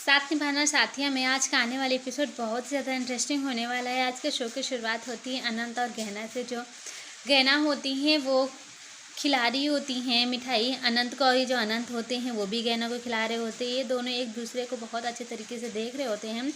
साथ निभाना साथिया में आज का आने वाला एपिसोड बहुत ज़्यादा इंटरेस्टिंग होने वाला है। आज के शो की शुरुआत होती है अनंत और गहना से। जो गहना होती हैं वो खिला रही होती हैं मिठाई अनंत को, और ये जो अनंत होते हैं वो भी गहना को खिला रहे होते हैं। ये दोनों एक दूसरे को बहुत अच्छे तरीके से देख रहे होते हैं।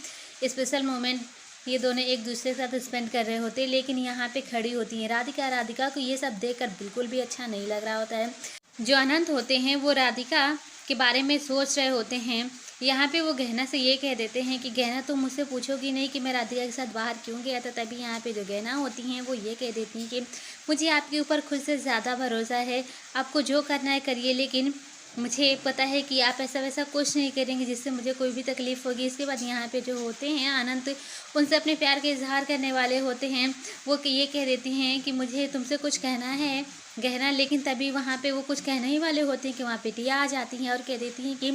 स्पेशल मोमेंट ये दोनों एक दूसरे के साथ स्पेंड कर रहे होते हैं। लेकिन यहाँ पे खड़ी होती हैं राधिका को ये सब देखकर बिल्कुल भी अच्छा नहीं लग रहा होता है। जो अनंत होते हैं वो राधिका के बारे में सोच रहे होते हैं। यहाँ पे वो गहना से ये कह देते हैं कि गहना तुम मुझसे पूछोगी नहीं कि मैं राधिका के साथ बाहर क्यों गया था। तभी यहाँ पे जो गहना होती हैं वो ये कह देती हैं कि मुझे आपके ऊपर खुद से ज़्यादा भरोसा है, आपको जो करना है करिए, लेकिन मुझे पता है कि आप ऐसा वैसा कुछ नहीं करेंगे जिससे मुझे कोई भी तकलीफ़ होगी। इसके बाद यहाँ पे जो होते हैं अनंत उनसे अपने प्यार के इजहार करने वाले होते हैं। वो ये कह देती हैं कि मुझे तुमसे कुछ कहना है गहना, लेकिन तभी वहाँ पे वो कुछ कहने ही वाले होते हैं कि वहाँ पे टिया आ जाती हैं और कह देती हैं कि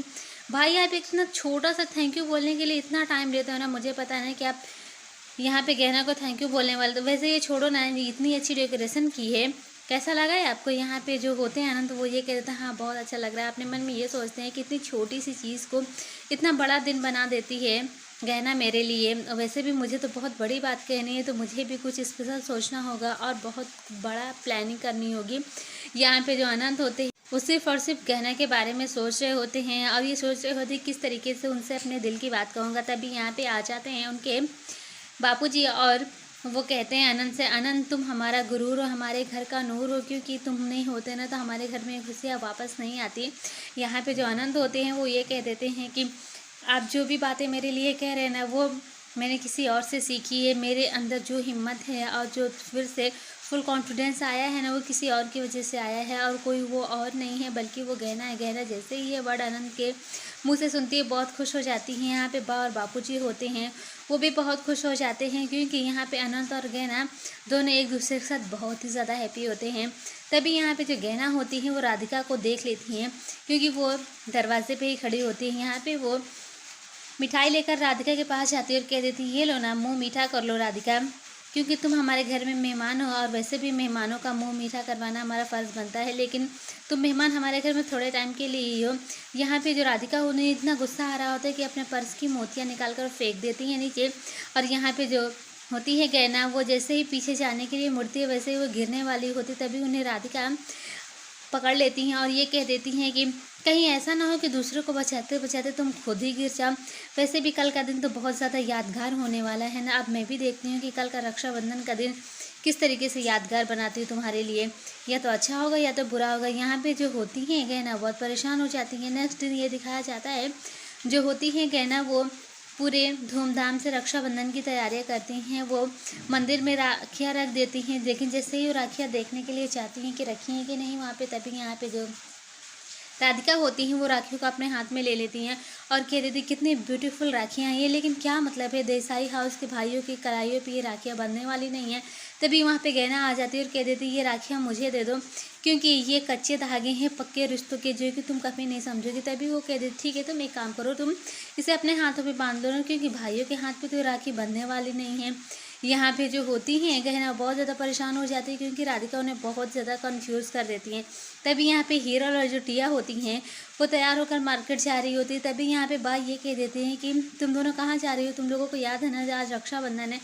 भाई आप इतना छोटा सा थैंक यू बोलने के लिए इतना टाइम लेते हो ना, मुझे पता है कि आप यहाँ पे गहना को थैंक यू बोलने वाले। तो वैसे ये छोड़ो ना, इतनी अच्छी डेकोरेशन की है, कैसा लगा है आपको। यहाँ पे जो होते हैं अनंत वो ये कह देते हैं हाँ बहुत अच्छा लग रहा है। अपने मन में ये सोचते हैं कि इतनी छोटी सी चीज़ को इतना बड़ा दिन बना देती है गहना मेरे लिए। वैसे भी मुझे तो बहुत बड़ी बात कहनी है, तो मुझे भी कुछ स्पेशल सोचना होगा और बहुत बड़ा प्लानिंग करनी होगी। यहाँ पे जो अनंत होते हैं वो सिर्फ और सिर्फ गहना के बारे में सोच रहे होते हैं और ये सोच रहे होते हैं किस तरीके से उनसे अपने दिल की बात कहूँगा। तभी यहाँ पे आ जाते हैं उनके बापूजी और वो कहते हैं अनंत से, अनंत तुम हमारा गुरूर हो, हमारे घर का नूर हो, क्योंकि तुम नहीं होते ना तो हमारे घर में खुशियाँ वापस नहीं आती। यहाँ पे जो अनंत होते हैं वो ये कह देते हैं कि आप जो भी बातें मेरे लिए कह रहे हैं ना वो मैंने किसी और से सीखी है। मेरे अंदर जो हिम्मत है और जो फिर से फुल कॉन्फिडेंस आया है ना वो किसी और की वजह से आया है, और कोई वो और नहीं है बल्कि वो गहना है। गहना जैसे ही ये वर्ड अनंत के मुँह से सुनती है बहुत खुश हो जाती हैं। यहाँ पे बा और बापूजी होते हैं वो भी बहुत खुश हो जाते हैं, क्योंकि यहाँ पे अनंत और गहना दोनों एक दूसरे के साथ बहुत ही ज़्यादा हैप्पी होते हैं। तभी यहाँ पे जो गहना होती हैं वो राधिका को देख लेती हैं, क्योंकि वो दरवाजे पे ही खड़ी होती हैं। यहाँ पे वो मिठाई लेकर राधिका के पास जाती है और कह देती है ये लो ना, मुँह मीठा कर लो राधिका, क्योंकि तुम हमारे घर में मेहमान हो और वैसे भी मेहमानों का मुंह मीठा करवाना हमारा फ़र्ज़ बनता है, लेकिन तुम मेहमान हमारे घर में थोड़े टाइम के लिए ही हो। यहाँ पे जो राधिका उन्हें इतना गुस्सा आ रहा होता है कि अपने पर्स की मोतियाँ निकाल कर फेंक देती हैं नीचे। और यहाँ पे जो होती है गहना वो जैसे ही पीछे जाने के लिए मुड़ती है वैसे ही वो गिरने वाली होती, तभी उन्हें राधिका पकड़ लेती हैं और ये कह देती हैं कि कहीं ऐसा ना हो कि दूसरों को बचाते बचाते तुम खुद ही गिर जाओ। वैसे भी कल का दिन तो बहुत ज़्यादा यादगार होने वाला है ना। अब मैं भी देखती हूँ कि कल का रक्षाबंधन का दिन किस तरीके से यादगार बनाती हूँ तुम्हारे लिए, या तो अच्छा होगा या तो बुरा होगा। यहाँ पे जो होती हैं गहना बहुत परेशान हो जाती हैं। नेक्स्ट दिन ये दिखाया जाता है जो होती हैं गहना वो पूरे धूमधाम से रक्षाबंधन की तैयारियां करती हैं। वो मंदिर में राखियाँ रख देती हैं, लेकिन जैसे ही वो राखियाँ देखने के लिए चाहती हैं कि रखी हैं कि नहीं वहाँ पे, तभी यहाँ पे जो राधिका होती हैं वो राखियों को अपने हाथ में ले लेती हैं और कह देती कितनी ब्यूटीफुल राखियाँ हैं ये, लेकिन क्या मतलब है देसाई हाउस के भाइयों की कलाइयों पे ये राखियाँ बंधने वाली नहीं हैं। तभी वहाँ पे गहना आ जाती है और कह देती ये राखियाँ मुझे दे दो, क्योंकि ये कच्चे धागे हैं पक्के रिश्तों के जो कि तुम कभी नहीं समझोगी। तभी वो कह देती ठीक है तुम एक काम करो, तुम इसे अपने हाथों पर बांध दो ना, क्योंकि भाइयों के हाथ पर तो राखी बंधने वाली नहीं है। यहाँ पे जो होती हैं गहना बहुत ज़्यादा परेशान हो जाती है, क्योंकि राधिका उन्हें बहुत ज़्यादा कंफ्यूज कर देती हैं। तभी यहाँ पे हीरा और जो टिया होती हैं वो तैयार होकर मार्केट जा रही होती है। तभी यहाँ पे बाई ये कह देते हैं कि तुम दोनों कहाँ जा रही हो, तुम लोगों को याद है ना आज रक्षाबंधन है।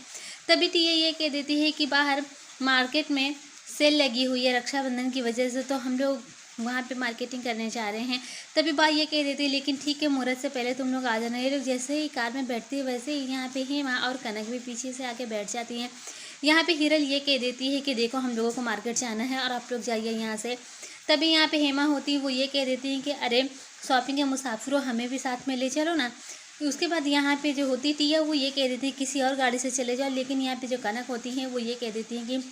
तभी टिया ये कह देती है कि बाहर मार्केट में सेल लगी हुई है रक्षाबंधन की वजह से, तो हम लोग वहाँ पे मार्केटिंग करने जा रहे हैं। तभी बाई ये कह देती है लेकिन ठीक है मुहूर्त से पहले तुम लोग आ जाना। ये लोग जैसे ही कार में बैठती है वैसे ही यहाँ पे हेमा और कनक भी पीछे से आके बैठ जाती हैं। यहाँ पे हिरल ये कह देती है कि देखो हम लोगों को मार्केट जाना है और आप लोग जाइए यहाँ से। तभी यहाँ पे हेमा होती है वो ये कह देती हैं कि अरे शॉपिंग के मुसाफिरों हमें भी साथ में ले चलो ना। उसके बाद यहाँ पे जो होती टिया वो ये कह देती है किसी और गाड़ी से चले जाओ, लेकिन यहाँ पे जो कनक होती हैं वो ये कह देती हैं कि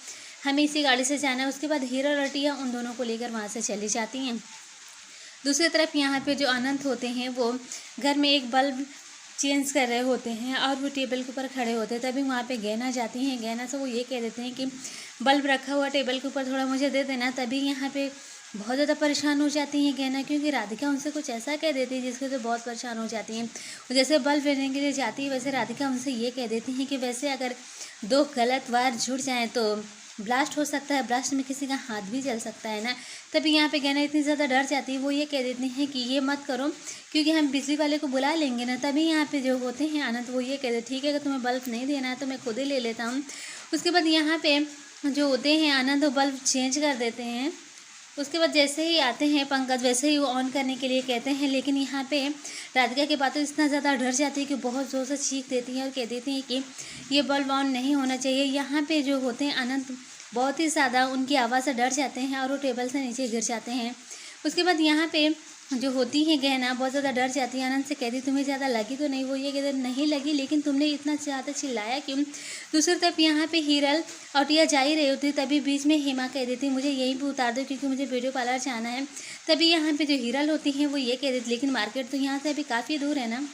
हमें इसी गाड़ी से जाना है। उसके बाद हीरा और टिया उन दोनों को लेकर वहाँ से चली जाती हैं। दूसरी तरफ यहाँ पे जो अनंत होते हैं वो घर में एक बल्ब चेंज कर रहे होते हैं और वो टेबल के ऊपर खड़े होते हैं। तभी वहाँ पे गहना जाती हैं, गहना से वो ये कह देते हैं कि बल्ब रखा हुआ टेबल के ऊपर थोड़ा मुझे दे देना। तभी यहाँ पे बहुत ज़्यादा परेशान हो जाती हैं गहना, क्योंकि राधिका उनसे कुछ ऐसा कह देती है जिसके तो बहुत परेशान हो जाती हैं। जैसे बल्ब लेने के लिए जाती है वैसे राधिका उनसे ये कह देती हैं कि वैसे अगर दो गलत वार जुड़ जाएँ तो ब्लास्ट हो सकता है, ब्लास्ट में किसी का हाथ भी जल सकता है ना। तभी यहाँ पे गहना इतनी ज़्यादा डर जाती है, वो ये कह देती हैं कि ये मत करो क्योंकि हम बिजली वाले को बुला लेंगे ना। तभी यहाँ पे जो होते हैं अनंत, वो ये कह देते ठीक है, अगर तुम्हें बल्ब नहीं देना है तो मैं खुद ही ले लेता हूँ। उसके बाद यहाँ पे जो होते हैं अनंत, वो बल्ब चेंज कर देते हैं। उसके बाद जैसे ही आते हैं पंकज, वैसे ही वो ऑन करने के लिए कहते हैं, लेकिन यहाँ पे राधिका की बातों इतना ज़्यादा डर जाती है कि बहुत ज़ोर से चीख देती हैं और कह देती हैं कि ये बल्ब ऑन नहीं होना चाहिए। यहाँ पे जो होते हैं अनंत बहुत ही ज़्यादा उनकी आवाज़ से डर जाते हैं और वो टेबल से नीचे गिर जाते हैं। उसके बाद यहाँ पे जो होती है गहना बहुत ज़्यादा डर जाती है, अनंत से कहती तुम्हें ज़्यादा लगी तो नहीं। वो ये कहते नहीं लगी, लेकिन तुमने इतना ज़्यादा चिल्लाया क्यों। दूसरी तरफ यहाँ पे हीरल और टिया जा ही रही होती, तभी बीच में हेमा कह देती मुझे यहीं पे उतार दो क्योंकि मुझे ब्यूटी पार्लर जाना है। तभी यहाँ पे जो हीरल होती हैं वो ये कह देती लेकिन मार्केट तो यहाँ से अभी काफ़ी दूर है ना।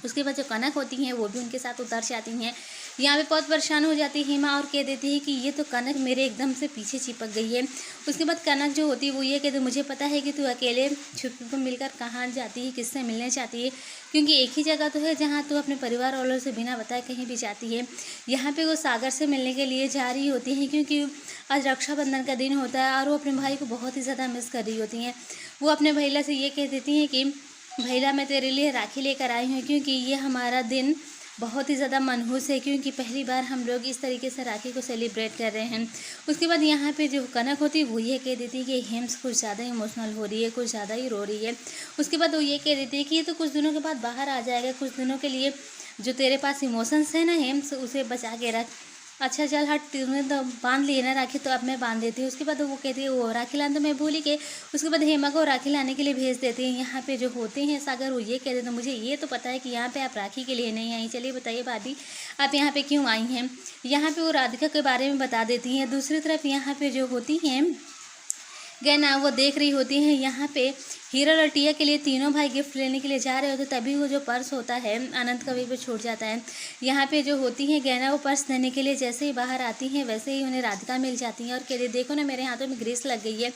उसके बाद जो कनक होती हैं वो भी उनके साथ उतर जाती हैं। यहाँ पे बहुत परेशान हो जाती है हेमा और कह देती है कि ये तो कनक मेरे एकदम से पीछे चिपक गई है। उसके बाद कनक जो होती है वो ये कहती मुझे पता है कि तू अकेले छुपी को मिलकर कहाँ जाती है, किससे मिलने चाहती है, क्योंकि एक ही जगह तो है जहाँ तू अपने परिवार वालों से बिना बताए कहीं भी जाती है। यहाँ पे वो सागर से मिलने के लिए जा रही होती हैं क्योंकि आज रक्षाबंधन का दिन होता है और वो अपने भाई को बहुत ही ज़्यादा मिस कर रही होती हैं। वो अपने भैया से ये कह देती हैं कि भैया मैं तेरे लिए राखी लेकर आई हूँ क्योंकि ये हमारा दिन बहुत ही ज़्यादा मनहूस है, क्योंकि पहली बार हम लोग इस तरीके से राखी को सेलिब्रेट कर रहे हैं। उसके बाद यहाँ पे जो कनक होती है वो ये कह देती है कि हेम्स कुछ ज़्यादा इमोशनल हो रही है, कुछ ज़्यादा ही रो रही है। उसके बाद वो ये कह देती है कि ये तो कुछ दिनों के बाद बाहर आ जाएगा, कुछ दिनों के लिए जो तेरे पास इमोशंस है ना हेम्स, उसे बचा के रख। अच्छा चल हट, तुमने तो बांध ली ना राखी, तो अब मैं बांध देती हूँ। उसके बाद वो कहती है वो राखी लाना तो मैं भूल ही गई। उसके बाद हेमा को राखी लाने के लिए भेज देती हैं। यहाँ पे जो होते हैं सागर, वो ये कह देते हैं मुझे ये तो पता है कि यहाँ पे आप राखी के लिए नहीं आई, चलिए बताइए भाभी आप यहाँ पे क्यों आई हैं। यहाँ पे वो राधिका के बारे में बता देती हैं। दूसरी तरफ यहाँ पे जो होती हैं गहना, वो देख रही होती हैं यहाँ पे हीरल और टिया के लिए तीनों भाई गिफ्ट लेने के लिए जा रहे होते, तभी वो जो पर्स होता है अनंत का वहीं पे छूट जाता है। यहाँ पे जो होती हैं गहना, वो पर्स देने के लिए जैसे ही बाहर आती हैं वैसे ही उन्हें राधिका मिल जाती हैं और कह रही देखो ना मेरे हाथों में ग्रीस लग गई है।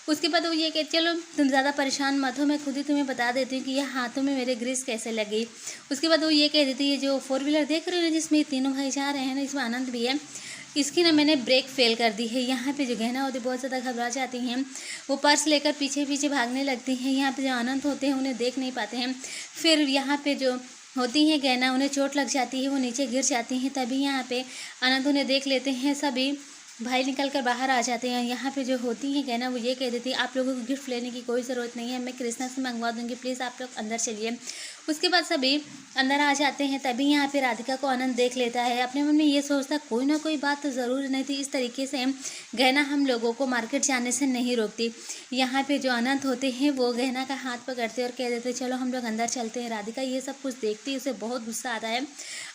उसके बाद वो ये कह चलो तुम ज़्यादा परेशान मत हो, मैं खुद ही तुम्हें बता देती हूँ कि यह हाथों में मेरे ग्रीस कैसे लग गई। उसके बाद वो ये कह देती है जो 4 व्हीलर देख रहे हो जिसमें तीनों भाई जा रहे हैं ना, इसमें आनंद भी है, इसकी ना मैंने ब्रेक फेल कर दी है। यहाँ पे जो गहना होती है बहुत ज़्यादा घबरा जाती हैं, वो पर्स लेकर पीछे पीछे भागने लगती हैं। यहाँ पे जो आनंद होते हैं उन्हें देख नहीं पाते हैं। फिर यहाँ पे जो होती हैं गहना, उन्हें चोट लग जाती है, वो नीचे गिर जाती हैं। तभी यहाँ पे आनंद उन्हें देख लेते हैं, सभी भाई निकल कर बाहर आ जाते हैं। यहाँ पे जो होती हैं गहना, वो ये कह देती है आप लोगों को गिफ्ट लेने की कोई ज़रूरत नहीं है, मैं कृष्णा से मंगवा दूँगी, प्लीज़ आप लोग अंदर चलिए। उसके बाद सभी अंदर आ जाते हैं। तभी यहाँ पे राधिका को आनंद देख लेता है, अपने मन में ये सोचता कोई ना कोई बात तो ज़रूर नहीं थी, इस तरीके से गहना हम लोगों को मार्केट जाने से नहीं रोकती। यहाँ पे जो अनंत होते हैं वो गहना का हाथ पकड़ते और कह देते चलो हम लोग अंदर चलते हैं। राधिका ये सब कुछ देखती है, उसे बहुत गुस्सा आता है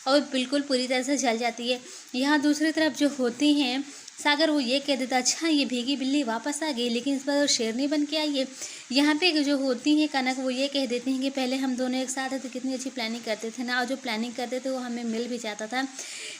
और बिल्कुल पूरी तरह से जल जाती है। यहाँ दूसरी तरफ जो होती हैं सागर, वो ये कह देता अच्छा ये भीगी बिल्ली वापस आ गई, लेकिन इस बार शेरनी बन के आई है। यहाँ पे जो होती हैं कनक, वो ये कह देती हैं कि पहले हम दोनों एक साथ थे तो कितनी अच्छी प्लानिंग करते थे ना, और जो प्लानिंग करते थे वो हमें मिल भी जाता था,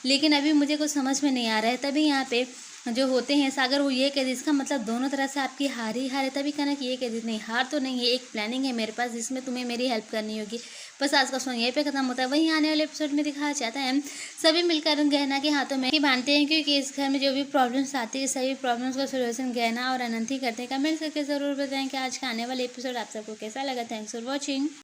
लेकिन अभी मुझे कुछ समझ में नहीं आ रहा है। तभी यहाँ पे जो होते हैं सागर, वो ये कह देते इसका मतलब दोनों तरह से आपकी हार ही हार है। तभी कनक ये कह देती नहीं हार तो नहीं है, एक प्लानिंग है मेरे पास जिसमें तुम्हें मेरी हेल्प करनी होगी। बस आज का सॉन्ग यहीं पे खत्म होता है। वहीं आने वाले एपिसोड में दिखाया जाता है सभी मिलकर गहना के हाथों में ही बांधते हैं, क्योंकि इस घर में जो भी प्रॉब्लम्स आती है सभी प्रॉब्लम्स का सोल्यूशन गहना और अनंत ही करते हैं। कमेंट करके ज़रूर बताएं कि आज का आने वाला एपिसोड आप सबको कैसा लगा। Thanks for watching.